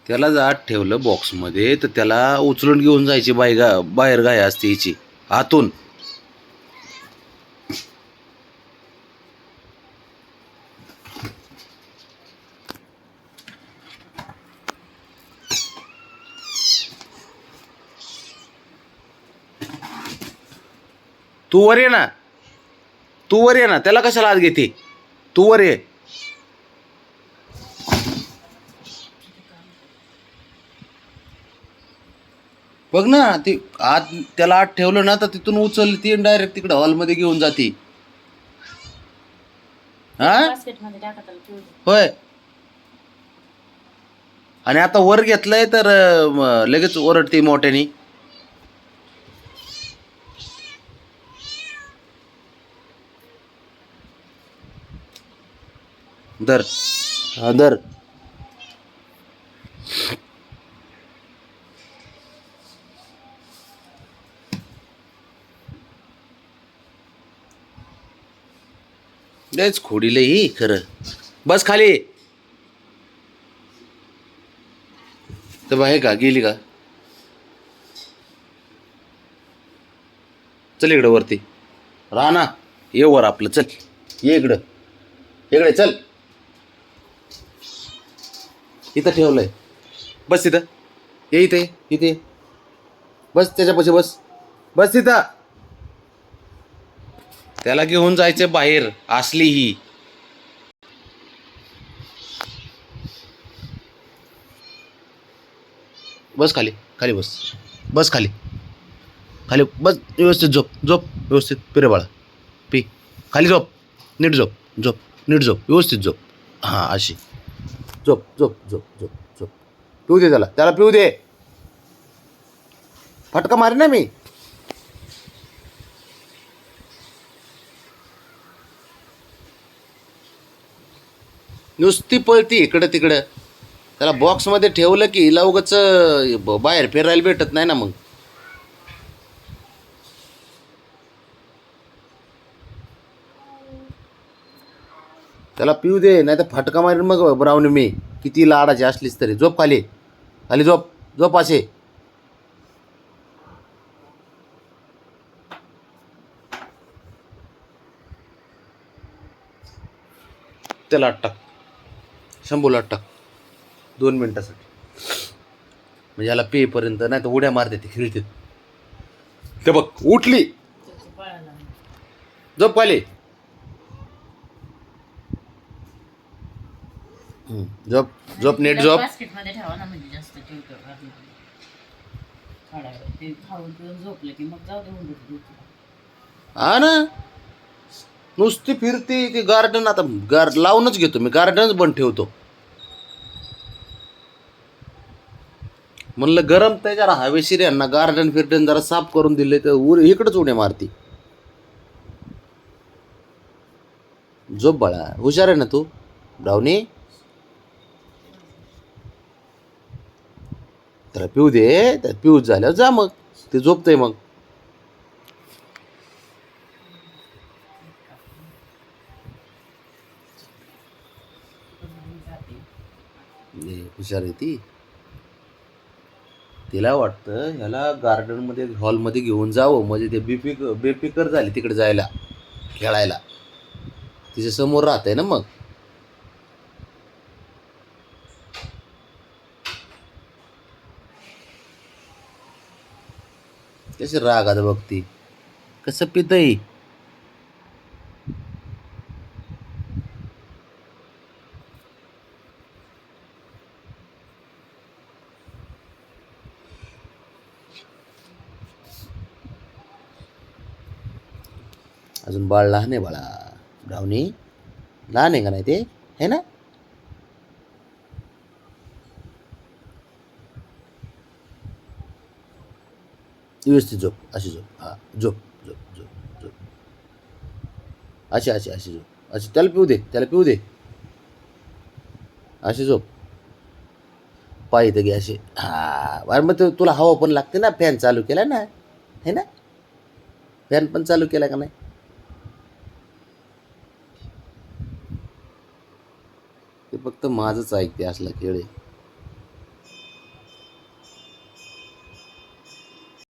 त्याला आत ठेवलं बॉक्समध्ये तर त्याला उचलून घेऊन जायची बाहेर गाय असते हिची आतून. तू वर ये ना, तू वर ये ना, त्याला कशाला आत घेते? तू वर ये. बघ ना ती आत, त्याला आत ठेवलं ना तर तिथून उचलली ती डायरेक्ट तिकडे हॉलमध्ये घेऊन जाते. हा होय. आणि आता वर घेतलंय तर लगेच ओरडते मोठ्यानी. दर हा दर. लयच खोडीलं ही खरं. बस खाली. तर बाहेर का गेली का? चल इकडं वरती. राहा ना, ये वर आपलं. चल ये इकडं, इकडे चल. इथं ठेवलंय, बस तिथं. ये इथे, इथे बस, त्याच्यापाशी बस. बस तिथं. त्याला घेऊन जायचं बाहेर असली ही. बस खाली, खाली बस. बस खाली, खाली बस. व्यवस्थित झोप, झोप व्यवस्थित. पिरे बाळा पी. खाली झोप, नीट झोप, झोप नीट झोप, व्यवस्थित झोप. हां अशी झोप, झोप झोप झोप झोप. पिऊ दे त्याला, त्याला पिऊ दे. फटका मारे ना मी. नुसती पळती इकडं तिकडं. त्याला बॉक्समध्ये ठेवलं की हिला उगाच बाहेर फिरायला भेटत नाही ना मग. त्याला पिऊ दे, नाही तर फटका मारेन मग ब्राऊन मी. किती लाडाची असलीस तरी. झोप खाली, खाली झोप, झोप असे. त्याला टाक, शंभूला टाक 2 मिनिटासाठी. म्हणजे याला पेपर्यंत, नाही तर उड्या मारते ती, खेळते. ते बघ उठली. झोप खाली. झोप, झोप नीट झोप. बास्केटमध्ये ठेवा ना, म्हणजे जास्त ते खाऊन पिऊन झोपलं की मग जाऊ दे. हा ना, नुसती फिरती ती. गार्डन आता लावूनच घेतो मी, गार्डनच बंद ठेवतो. म्हणलं गरम तर जरा हवेशीर यांना गार्डन फिर्डन जरा साफ करून दिले तर इकडंच उड्या मारती. झोप बाळा, हुशार आहे ना तू ब्राउनी. त्याला पिऊ दे, त्या पिऊ झाल्यावर जा मग. ते झोपतंय मग. हुशार आहे ती. तिला वाटतं ह्याला गार्डनमध्ये हॉलमध्ये घेऊन जावं, म्हणजे ते बेफिकर झाली तिकडे जायला खेळायला. तिच्या समोर राहत आहे ना मग. कशी रागात बघती, कसं पितय. अजून बाळ लहान आहे बाळा. ब्राउनी लहान आहे का नाही ते, है ना. व्यवस्थित झोप, अशी झोप. हा झोप, झोप झोप झोप. अशी अशी अशी झोप, अशी. त्याला पिऊ दे, त्याला पिऊ दे. अशी झोप. पाय इथं घे असे. हा अरे मग तुला हवा पण लागते ना, फॅन चालू केला ना, है ना. फॅन पण चालू केला का नाही. ते फक्त माझंच ऐकते, असला खेळ आहे.